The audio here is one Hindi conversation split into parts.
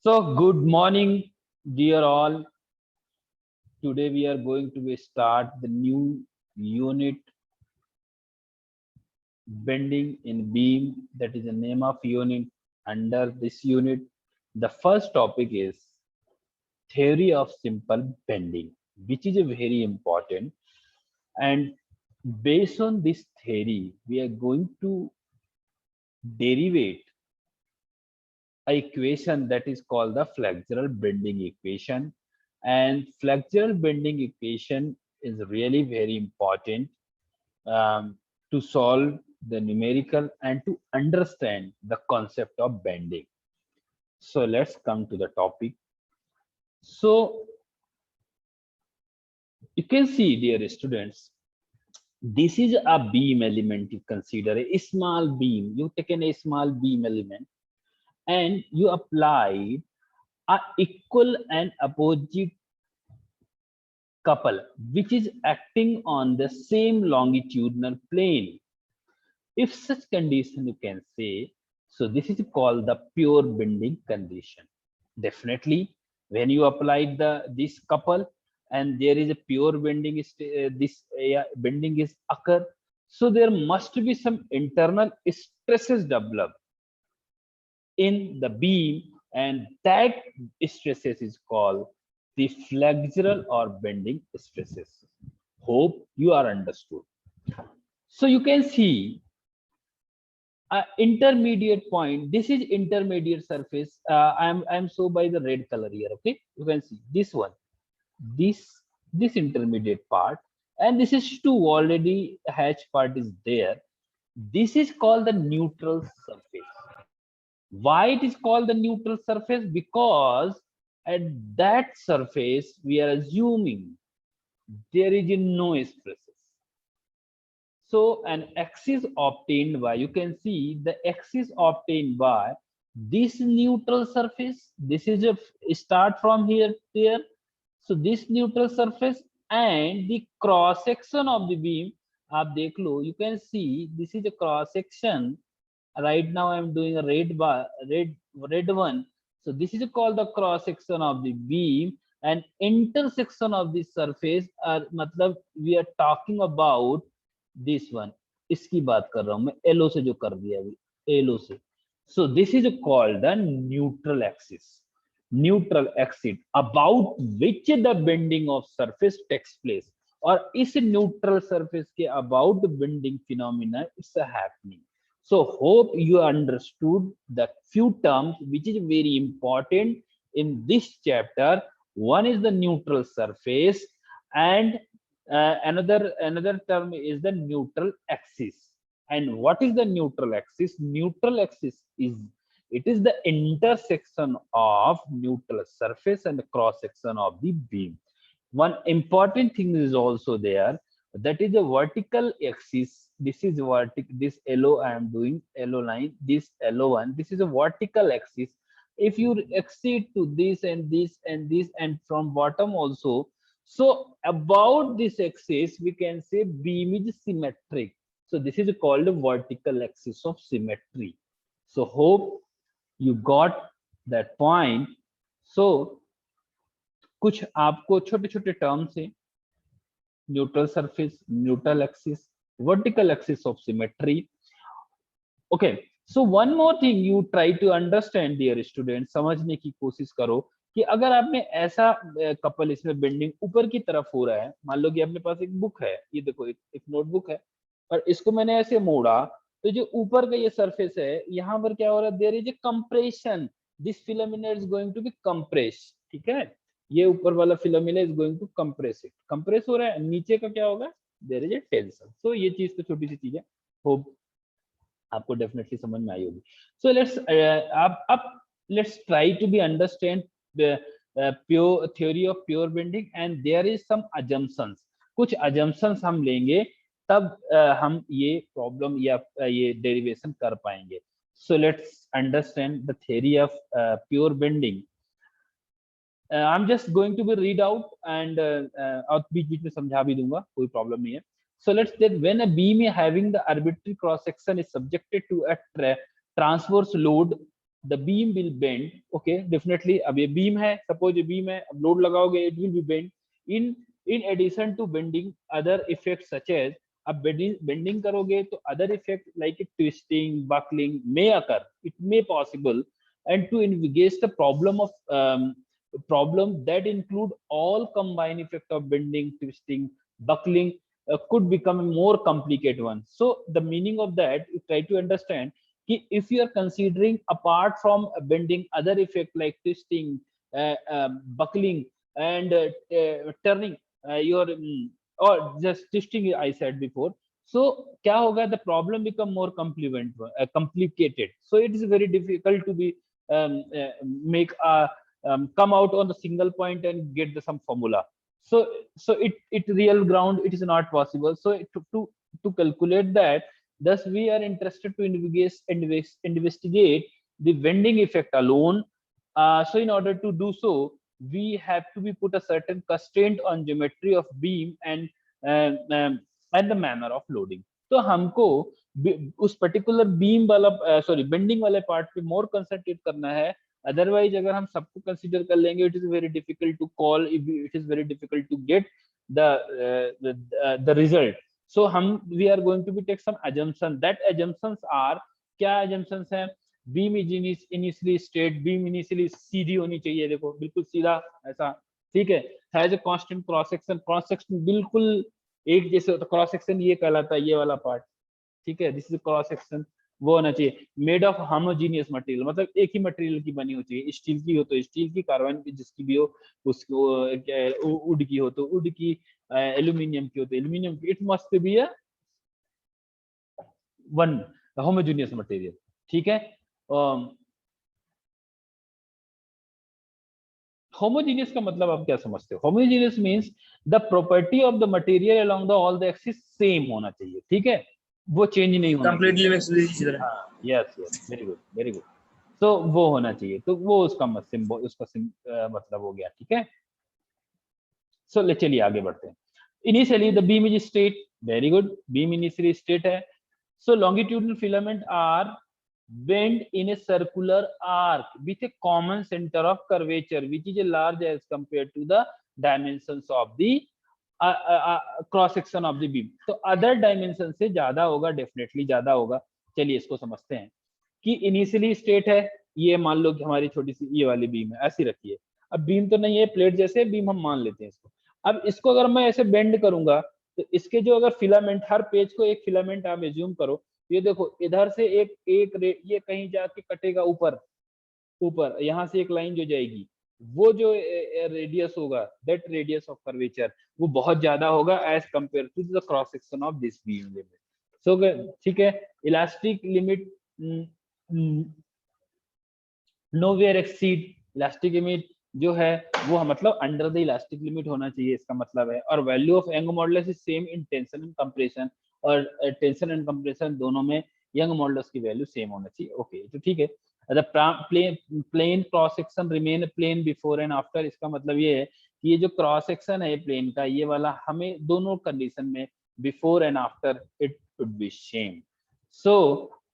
So, good morning, dear all. Today we are going to start the new unit bending in beam. That is the name of unit. Under this unit, the first topic is theory of simple bending, which is a very important. And based on this theory, we are going to derivate a equation that is called the flexural bending equation. And flexural bending equation is really very important to solve the numerical and to understand the concept of bending. So let's come to the topic. So you can see, dear students, this is a beam element. You consider a small beam. You taken a small beam element and you applied a equal and opposite couple which is acting on the same longitudinal plane. If such condition you can say, so this is called the pure bending condition. Definitely, when you apply this couple and there is a pure bending, bending is occur. So there must be some internal stresses develop in the beam, and that stresses is called the flexural or bending stresses. Hope you are understood. So you can see intermediate point. This is intermediate surface. I'm so by the red color here. Okay, you can see this one, this this intermediate part, and this is two already hatch part is there. This is called the neutral surface. Why it is called the neutral surface? Because at that surface we are assuming there is no stresses. So an axis obtained by, you can see the axis obtained by this neutral surface. This is a start from here there. So this neutral surface and the cross section of the beam. आप देख लो, you can see this is a cross section. Right now I'm doing a red bar, red one. So this is called the cross section of the beam, and intersection of the surface are मतलब we are talking about this one. इसकी बात कर रहा हूं मैं, एलो से जो कर दिया अभी, एलो से. So this is called the neutral axis. Neutral axis about which the bending of surface takes place, और इस neutral surface के about bending phenomena is happening. So hope you understood the few terms which is very important in this chapter. One is the neutral surface, and another term is the neutral axis. And what is the neutral axis? Neutral axis is, it is the intersection of neutral surface and the cross section of the beam. One important thing is also there, that is a vertical axis. This is vertical, this yellow I am doing yellow line, this yellow one, this is a vertical axis. If you exceed to this and this and this and from bottom also, so about this axis we can say beam is symmetric. So this is called a vertical axis of symmetry. So hope you got that point. So कुछ आपको छोटे छोटे टर्म से, neutral surface, neutral axis, vertical axis of symmetry. Okay, so one more thing you try to understand, dear students, समझने की कोशिश करो कि अगर आप में ऐसा कपल इसमें बेंडिंग ऊपर की तरफ हो रहा है, मान लो कि अपने पास एक बुक है, ये देखो एक नोटबुक है, और इसको मैंने ऐसे मोड़ा, तो जो ऊपर का ये सरफेस है, यहाँ पर क्या हो रहा है, there is a compression, this filament is going to be compress. ठीक है, ये ऊपर वाला filament is going to compress it, compress हो रहा है, नीचे का क्या होगा, there is a tension. So ये चीज तो छोटी सी चीज है, होप आपको डेफिनेटली समझ में आई होगी. सो लेट्स अब let's try to be understand the pure theory of pure bending, and there is some assumptions. कुछ अजम्पशंस हम लेंगे, तब हम ये प्रॉब्लम या ये डेरिवेशन कर पाएंगे. So let's understand the theory of pure bending. I'm just going to be read out and और बीच बीच में समझा भी दूंगा, कोई प्रॉब्लम नहीं है. So let's say when a beam having the arbitrary cross section is subjected to a transverse load, the beam will bend. Okay, definitely. अब ये beam है, suppose ये beam है, अब load लगाओगे, it will be bent. In addition to bending, other effects such as, अब bending करोगे तो other effect like twisting, buckling may occur. It may possible, and to investigate the problem that include all combined effect of bending, twisting, buckling, could become a more complicated one. So the meaning of that, you try to understand, if you are considering apart from bending, other effect like twisting, buckling, and turning, or just twisting, I said before. So क्या होगा, the problem become more complicated. So it is very difficult to be make a come out on the single point and get the some formula. So it real ground, it is not possible. So to calculate that, thus we are interested to investigate the bending effect alone. So in order to do so, we have to be put a certain constraint on geometry of beam and the manner of loading. तो हमको उस पर्टिकुलर बीम वाला सॉरी बेंडिंग वाले पार्ट पे मोर कंसंट्रेट करना है. अदरवाइज अगर हम सबको कंसीडर कर लेंगे, it is very difficult to call, it is very difficult to get the result. So we are going to be take some assumption. That assumptions are, क्या assumptions हैं? Beam is initially straight, beam initially सीधी होनी चाहिए, देखो बिल्कुल सीधा ऐसा, ठीक है. Has a constant cross section बिल्कुल एक जैसे होता, क्रॉस सेक्शन ये कहलाता है, ये वाला पार्ट, ठीक है. दिस इज क्रॉस सेक्शन, वो होना चाहिए. मेड ऑफ होमोजीनियस मटेरियल, मतलब एक ही मटेरियल की बनी हो चाहिए. स्टील की हो तो स्टील की, कार्बन की जिसकी भी हो उसको, वुड की हो तो वुड की, एल्यूमिनियम की हो तो एल्यूमिनियम की. It must be a one homogeneous material, ठीक है. होमोजीनियस का मतलब आप क्या समझते हो? Homogeneous means the property of the material along the all the axis same होना चाहिए, ठीक है, वो चेंज नहीं होना चाहिए. हाँ, yes yes, very good very good. तो वो होना चाहिए, तो वो उसका मतलब हो गया, ठीक है. सो ले चलिए आगे बढ़ते हैं. Initially the beam is straight, very good, beam initially straight है. So longitudinal filament are bend in a circular arc with a common center of curvature which is large as compared to the dimensions of the cross section of the beam. तो other dimension से ज्यादा होगा, डेफिनेटली ज्यादा होगा. चलिए इसको समझते हैं कि इनिशियली स्टेट है, ये मान लो कि हमारी छोटी सी ये वाली बीम है, ऐसी रखिए. अब बीम तो नहीं है, प्लेट जैसे बीम हम मान लेते हैं इसको. अब इसको अगर मैं ऐसे बेंड करूंगा तो इसके जो अगर फिलामेंट, हर पेज को एक फिलामेंट आप एज्यूम करो, ये देखो इधर से एक ये कहीं जाके कटेगा ऊपर यहाँ से एक लाइन जो जाएगी, वो जो रेडियस होगा, दैट रेडियस ऑफ कर्वेचर, वो बहुत ज्यादा होगा as compared to the cross section of this beam limit. So ठीक है. Elastic limit nowhere exceed, elastic limit जो है वो मतलब अंडर द इलास्टिक लिमिट होना चाहिए, इसका मतलब है. और value of Young modulus is same in tension and compression, और टेंशन एंड कंप्रेशन दोनों में यंग मॉडुलस की वैल्यू सेम होना चाहिए. ओके, तो ठीक है. The plane cross section remain plane before and after, इसका मतलब ये है कि ये जो क्रॉस सेक्शन है प्लेन का, ये वाला हमें दोनों कंडीशन में before and after it should be same. So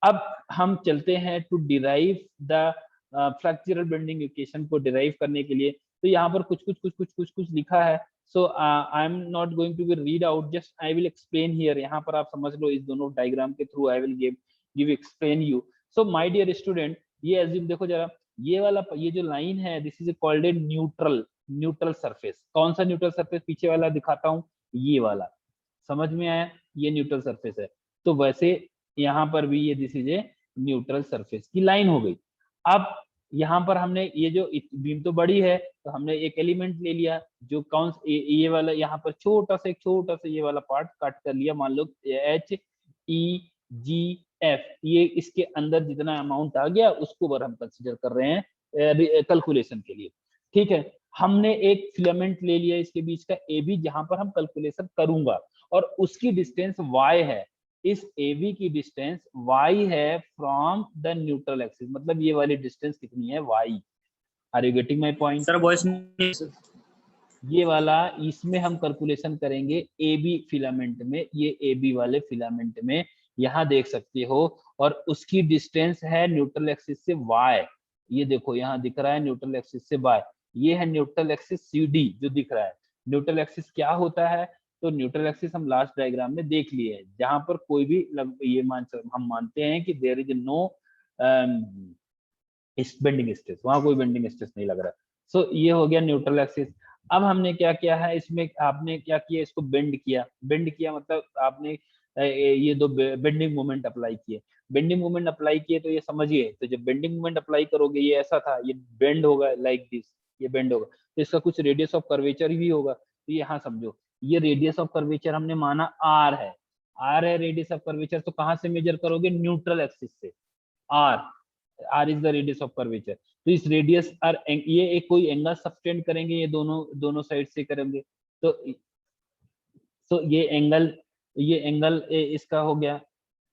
अब हम चलते हैं to derive the flexural bending equation को डिराइव करने के लिए. तो यहाँ पर कुछ लिखा है. So I am not going to be read out, just I will explain here. यहाँ पर आप समझ लो, इस दोनों डायग्राम के through I will give explain you. So my dear student, ये assume देखो जरा, ये वाला ये जो लाइन है, this is called a neutral surface. कौन सा न्यूट्रल सरफेस? पीछे वाला दिखाता हूँ, ये वाला. समझ में आया? ये न्यूट्रल सरफेस है. तो वैसे यहाँ पर भी ये this is a neutral surface की लाइन हो गई. अब यहाँ पर हमने ये जो बीम तो बड़ी है, तो हमने एक एलिमेंट ले लिया जो कौन ये वाला, यहाँ पर छोटा सा ये वाला पार्ट कट कर लिया, मान लो HEGF, ये इसके अंदर जितना अमाउंट आ गया उसको बर हम कंसीडर कर रहे हैं कैलकुलेशन के लिए. ठीक है. हमने एक फिलामेंट ले लिया इसके बीच का AB, जहां पर हम कैलकुलेशन करूंगा, और उसकी डिस्टेंस y है. इस AB की डिस्टेंस y है फ्रॉम द न्यूट्रल एक्सिस, मतलब ये वाली डिस्टेंस कितनी है? y. Are you getting my point? Surface ये वाला, इसमें हम कैलकुलेशन करेंगे AB फिलामेंट में, ये AB वाले फिलामेंट में यहाँ देख सकते हो, और उसकी डिस्टेंस है न्यूट्रल एक्सिस से y। ये देखो यहाँ दिख रहा है न्यूट्रल एक्सिस से y, ये है न्यूट्रल एक्सिस CD जो दिख रहा है। न्यूट्रल एक्सिस क्या होता है? तो न्यूट्रल एक्सिस हम लास्ट डायग्राम में देख लिए हैं, जहां पर कोई भी ये हम मानते हैं कि देयर इज नो इस बेंडिंग स्ट्रेस, वहां कोई बेंडिंग स्ट्रेस नहीं लग रहा। सो ये हो गया न्यूट्रल एक्सिस। अब हमने क्या किया है इसमें, आपने क्या किया, इसको बेंड किया। बेंड किया मतलब आपने ये दो बेंडिंग मोमेंट अप्लाई किए। बेंडिंग मोमेंट अप्लाई किए तो ये समझिए, तो जब बेंडिंग मोमेंट अप्लाई करोगे, ये ऐसा था, ये बेंड होगा लाइक दिस, ये बेंड होगा, तो इसका कुछ रेडियस ऑफ कर्वेचर भी होगा। तो यहाँ समझो, ये रेडियस ऑफ कर्वेचर हमने माना आर है, आर है रेडियस ऑफ कर्वेचर। तो कहाँ से मेजर करोगे? न्यूट्रल एक्सिस से। R, R is the radius of curvature. तो इस रेडियस आर, ये एक कोई एंगल सबटेंड करेंगे, ये दोनों दोनों साइड से करेंगे, तो ये एंगल इसका हो गया,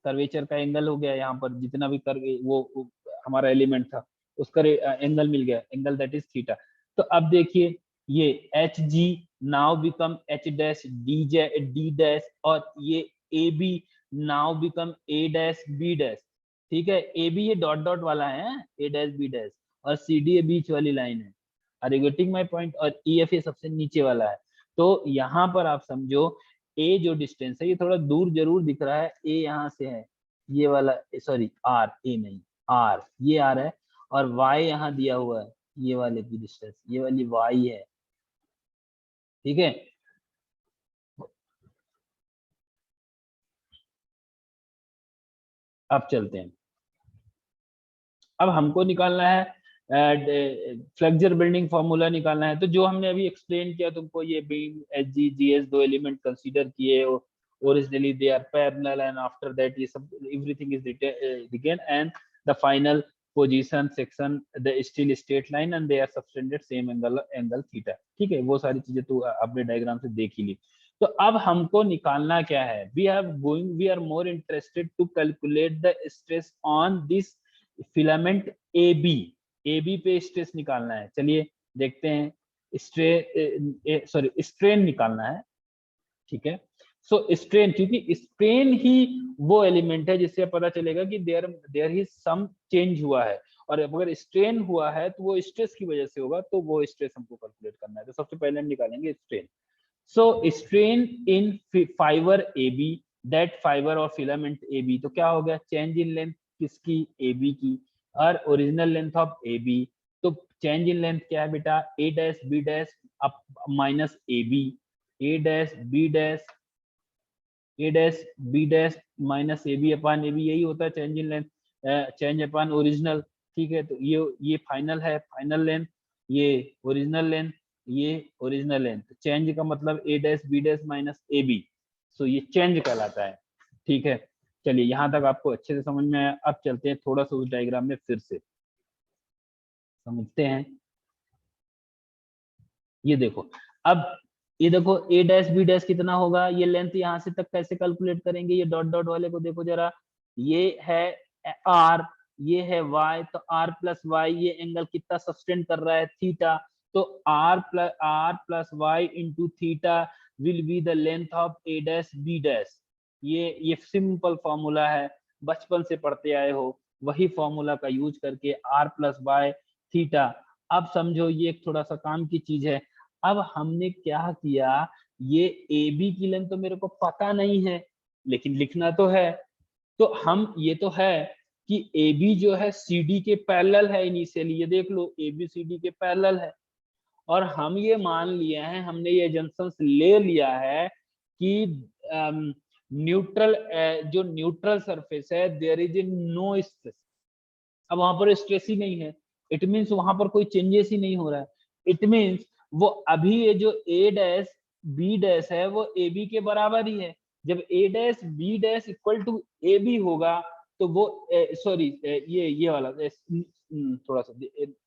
कर्वेचर का एंगल हो गया। यहाँ पर जितना भी कर्वे वो हमारा एलिमेंट था उसका एंगल मिल गया, एंगल दैट इज थीटा। तो अब देखिए ये H G now become H dash D dash, और ये A B now become A dash B dash. ठीक है, ए बी ये डॉट डॉट वाला है, ए डैश बी डैश, और सी डी ये बीच वाली लाइन है। Are you getting my point? और ई एफ ये सबसे नीचे वाला है। तो यहाँ पर आप समझो, ए जो डिस्टेंस है ये थोड़ा दूर जरूर दिख रहा है, ए यहाँ से है, ये वाला, सॉरी आर, ए नहीं आर, ये आर है, और वाई यहाँ दिया हुआ है, ये वाले की डिस्टेंस, ये वाली वाई है। ठीक है, अब चलते हैं। अब हमको निकालना है फ्लेक्सर बिल्डिंग फॉर्मूला निकालना है। तो जो हमने अभी एक्सप्लेन किया तुमको, ये beam H G G S दो एलिमेंट कंसीडर किए, originally they are parallel, and after that ये सब everything is written, and the final position section the still straight line, and they are subtended same angle theta. ठीक है, वो सारी चीजें तो आपने डायग्राम से देख ही ली। तो अब हमको निकालना क्या है? We are more interested to calculate the stress on this filament A B पे स्ट्रेस निकालना है। चलिए देखते हैं, स्ट्रेन निकालना है। ठीक है, सो स्ट्रेन, क्योंकि स्ट्रेन ही वो एलिमेंट है जिससे पता चलेगा कि देयर इज सम चेंज हुआ है, और अगर स्ट्रेन हुआ है तो वो स्ट्रेस की वजह से होगा, तो वो स्ट्रेस हमको कैलकुलेट करना है। तो सबसे पहले हम निकालेंगे strain. So strain in fibre A B, that fibre और फिलामेंट ए बी, तो क्या हो गया? चेंज इन लेंथ किसकी? ए बी की, और original length of A B. तो चेंज इन लेंथ क्या है बेटा? A dash B dash up minus A B, A dash B dash, A dash B dash minus A B upon A B, यही होता है change in length, change upon original. ठीक है, तो ये फाइनल है, फाइनल लेंथ, ये ओरिजिनल लेंथ, ये ओरिजिनल लेंथ। चेंज का मतलब A dash B dash minus A B, सो ये चेंज कहलाता है। ठीक है, चलिए यहाँ तक आपको अच्छे से समझ में आया। अब चलते हैं थोड़ा सा उस डायग्राम में फिर से समझते हैं। ये देखो, अब ये देखो ए डैश बी डैश कितना होगा? ये लेंथ यहाँ से तक कैसे कैलकुलेट करेंगे? ये डॉट डॉट वाले को देखो जरा, ये है आर, ये है वाई, तो आर प्लस वाई, ये एंगल कितना सस्टेन कर रहा है? थीटा। तो R plus y into theta will be the length of A dash B dash. ये सिंपल फॉर्मूला है, बचपन से पढ़ते आए हो, वही फॉर्मूला का यूज करके आर प्लस वाई थीटा। अब समझो ये एक थोड़ा सा काम की चीज है। अब हमने क्या किया, ये ए बी की लेंथ तो मेरे को पता नहीं है, लेकिन लिखना तो है। तो हम, ये तो है कि ए बी जो है सी डी के पैरेलल है इनिशियली, ये देख लो ए बी सी डी के पैरेलल है, और हम ये मान लिए हैं, हमने ये जंक्शन ले लिया है कि न्यूट्रल, जो न्यूट्रल सरफेस है, there is a no stress. अब वहां पर स्ट्रेस ही नहीं है, इट मीन्स वहां पर कोई चेंजेस ही नहीं हो रहा है। इट मीन्स वो अभी ये जो ए डैश बी डैश है वो ए बी के बराबर ही है। जब A dash B dash equal to A B होगा तो वो, सॉरी ये वाला थोड़ा सा,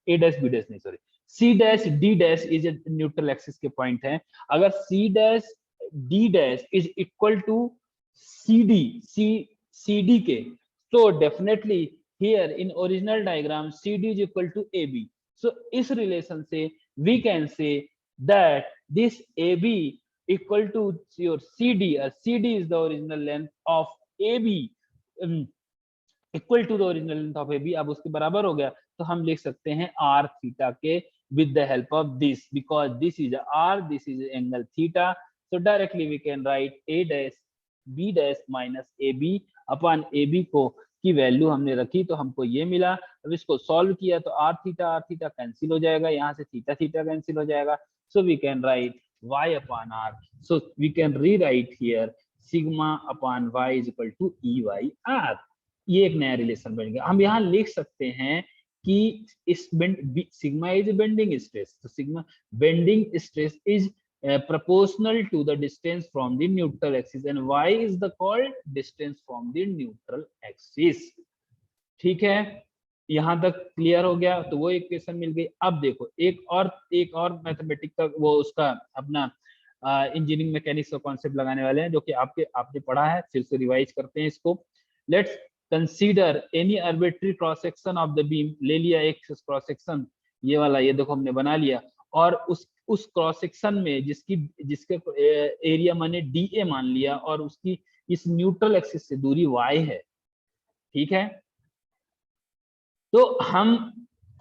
ए डैश बी डैश नहीं, sorry, C dash D dash is neutral axis के पॉइंट है। अगर C dash D dash is equal to C D, C D के, तो definitely here in original diagram CD is equal to AB. So इस relation से we can say that this AB equal to your CD, CD is the original length of AB, equal to the original length of AB, अब उसके बराबर हो गया, तो हम लिख सकते हैं r थीटा के with the help of this, because this is r, this is angle theta, so directly we can write a dash b dash minus ab upon ab को की वैल्यू हमने रखी तो हमको ये मिला। अब इसको सॉल्व किया तो r थीटा कैंसिल हो जाएगा, यहाँ से थीटा कैंसिल हो जाएगा, so we can write y upon r, so we can rewrite here sigma upon y is equal to EY/r। ये एक नया रिलेशन बन गया। हम यहाँ लिख सकते हैं कि इस सिग्मा इज बेंडिंग स्ट्रेस, तो sigma bending stress is proportional to the distance from the neutral axis and y is the called distance from the neutral axis। ठीक है, यहाँ तक क्लियर हो गया, तो वो इक्वेशन मिल गई। अब देखो एक और मैथमेटिक का वो उसका अपना इंजीनियरिंग मैकेनिक्स का कॉन्सेप्ट लगाने वाले हैं, जो कि आपने पढ़ा है, फिर से रिवाइज करते हैं इसको। Let's consider any arbitrary cross section of the beam, ले लिया एक क्रॉस सेक्शन, ये वाला, ये देखो हमने बना लिया, और उस क्रॉस सेक्शन में जिसके एरिया मैंने DA मान लिया और उसकी इस न्यूट्रल एक्सिस से दूरी y है। ठीक है, तो हम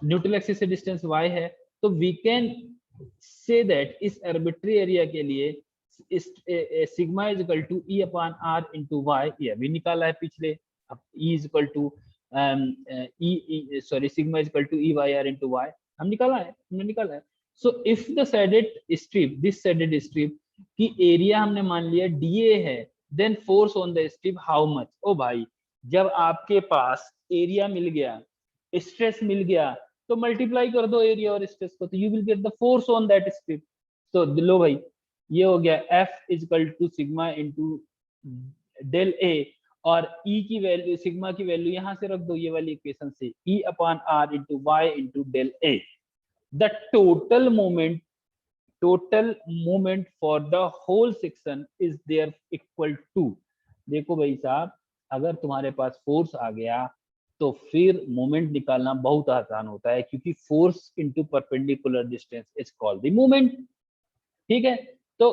न्यूट्रल एक्सिस से डिस्टेंस y है, तो वी कैन से दैट इस आर्बिट्री एरिया के लिए sigma is equal to E upon R into y, ये भी निकाला है पिछले। अब E is equal to sigma is equal to EY/R into y हमने निकाला है। So if the shaded strip, this shaded strip की एरिया हमने मान लिया DA है, then force on the strip how much. ओ भाई, जब आपके पास एरिया मिल गया, स्ट्रेस मिल गया, तो मल्टीप्लाई कर दो एरिया और स्ट्रेस को, तो you will get the force on that strip. तो लो भाई, ये हो गया F is equal to sigma into del A, और E की वैल्यू, सिग्मा की वैल्यू यहाँ से रख दो, ये वाली इक्वेशन से, E upon R into y into del A। The total moment for the whole section is there equal to, देखो भाई साहब, अगर तुम्हारे पास फोर्स आ गया तो फिर मोमेंट निकालना बहुत आसान होता है, क्योंकि force into perpendicular distance is called the moment. ठीक है, तो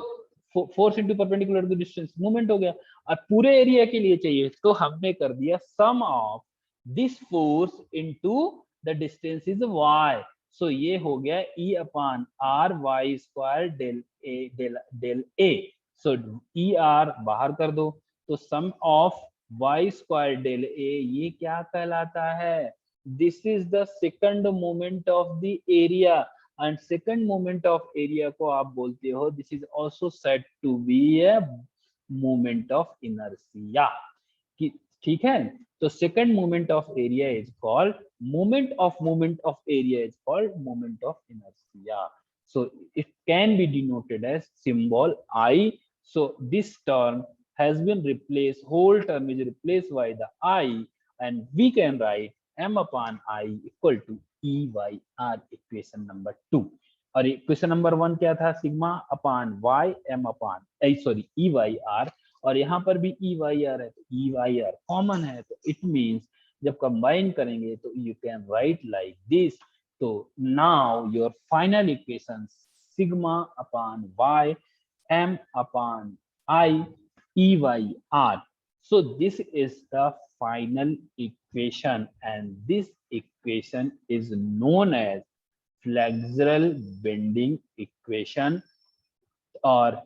force into perpendicular distance moment हो गया। अब पूरे एरिया के लिए चाहिए तो हमने कर दिया sum of this force into the distance is y, so ये हो गया E upon R y square del A। So ER बाहर कर दो, तो sum of y square del A, ये क्या कहलाता है? This is the second moment of the area, and second moment of area को आप बोलते हो, this is also said to be a moment of inertia. ठीक है, तो second moment of area is called moment of area is called moment of inertia. So it can be denoted as symbol I. So this term has been replaced, whole term is replaced by the I, and we can write m upon I equal to EY/R, equation number 2। और इक्वेशन नंबर 1 क्या था? Sigma upon y M upon EY/R, और यहाँ पर भी EY/R है, तो EY/R कॉमन है, तो इट मीन्स जब कंबाइन करेंगे तो you can write like this. So now your final equation sigma upon y m upon I EY/R. So this is the final equation, and this equation is known as flexural bending equation, और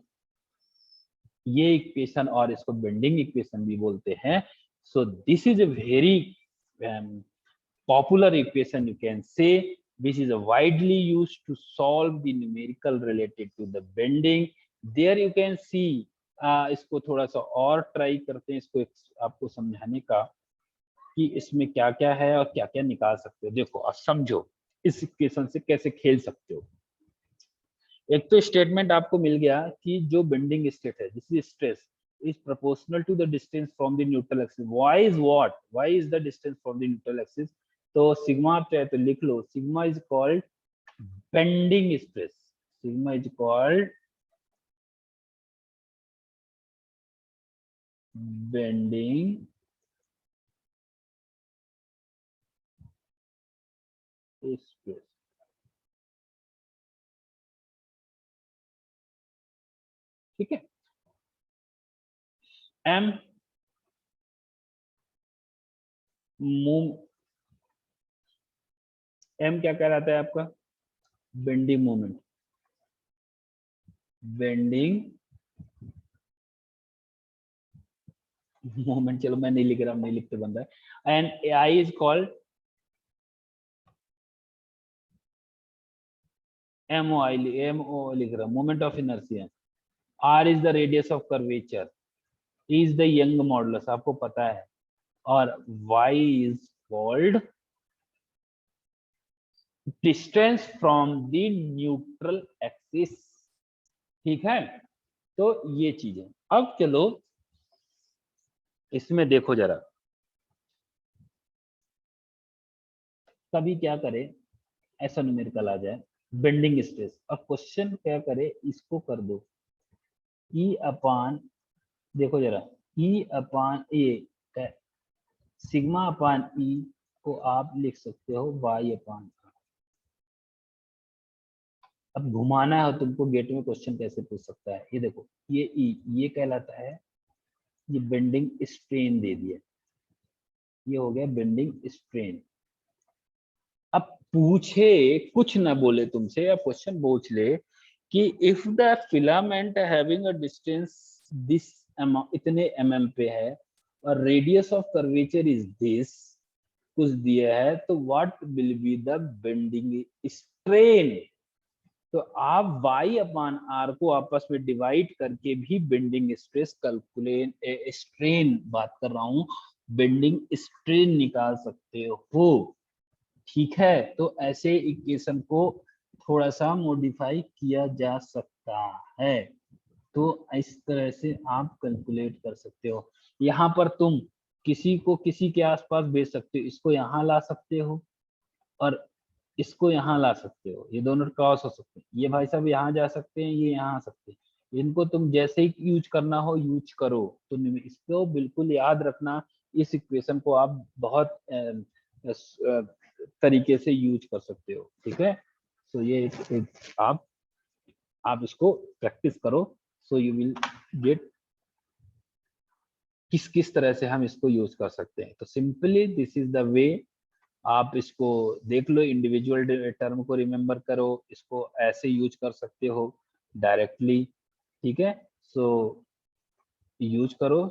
ये इक्वेशन और इसको बेंडिंग इक्वेशन भी बोलते हैं। So this is a very popular equation, you can say, which is widely used to solve the numerical related to the bending. There you can see, इसको थोड़ा सा और ट्राई करते हैं, इसको आपको समझाने का कि इसमें क्या क्या है और क्या क्या निकाल सकते हो। देखो अब समझो इस इक्वेशन से कैसे खेल सकते हो। एक तो स्टेटमेंट आपको मिल गया कि जो बेंडिंग स्टेट है, this is stress is proportional to the distance from the neutral axis. Y is what? Y is the distance from the neutral axis. तो सिग्मा आप चाहे तो लिख लो, sigma is called bending stress, sigma is called bending stress. ठीक है, M एम क्या कहलाता है आपका? Bending moment, bending moment. चलो मैं नहीं लिख रहा हूं, नहीं लिखते बंदा है। And I is called MO लिख रहा हूं, moment of inertia. R is the radius of curvature, is the Young modulus, आपको पता है। और y is called distance from the neutral axis. ठीक है, तो ये चीजें। अब चलो इसमें देखो जरा, कभी क्या करे ऐसा न्यूमेरिकल आ जाए बेंडिंग स्ट्रेस, अब क्वेश्चन क्या करे, इसको कर दो ई अपान, देखो जरा, ई अपान ए, सिग्मा अपान ई को आप लिख सकते हो वाई अपान। अब घुमाना है तुमको, गेट में क्वेश्चन कैसे पूछ सकता है, ये देखो, ये ई ये कहलाता है, ये बेंडिंग स्ट्रेन दे दिया, ये हो गया बेंडिंग स्ट्रेन। अब पूछे, कुछ ना बोले तुमसे, या क्वेश्चन पूछ ले कि if the filament having a distance this इतने एमएम पे है और radius of curvature is this, कुछ दिया है, तो what will be the bending strain. तो आप y अपान आर को आपस में डिवाइड करके भी बेंडिंग स्ट्रेस कैलकुलेट, स्ट्रेन बात कर रहा हूं, बेंडिंग स्ट्रेन निकाल सकते हो। ठीक है, तो ऐसे इक्वेशन को थोड़ा सा मॉडिफाई किया जा सकता है, तो इस तरह से आप कैलकुलेट कर सकते हो। यहाँ पर तुम किसी को किसी के आसपास भेज सकते हो, इसको यहाँ ला सकते हो और इसको यहाँ ला सकते हो, ये दोनों क्रॉस हो सकते हैं, ये भाई साहब यहाँ जा सकते हैं, ये यहाँ आ सकते हैं। इनको तुम जैसे ही यूज करना हो यूज करो, तो इसको बिल्कुल याद रखना, इस इक्वेशन को आप बहुत तरीके से यूज कर सकते हो। ठीक है, सो ये आप इसको प्रैक्टिस करो, सो यू विल गेट किस किस तरह से हम इसको यूज कर सकते हैं। तो simply this is the way, आप इसको देख लो, इंडिविजुअल टर्म को रिमेम्बर करो, इसको ऐसे यूज कर सकते हो डायरेक्टली। ठीक है, सो यूज करो।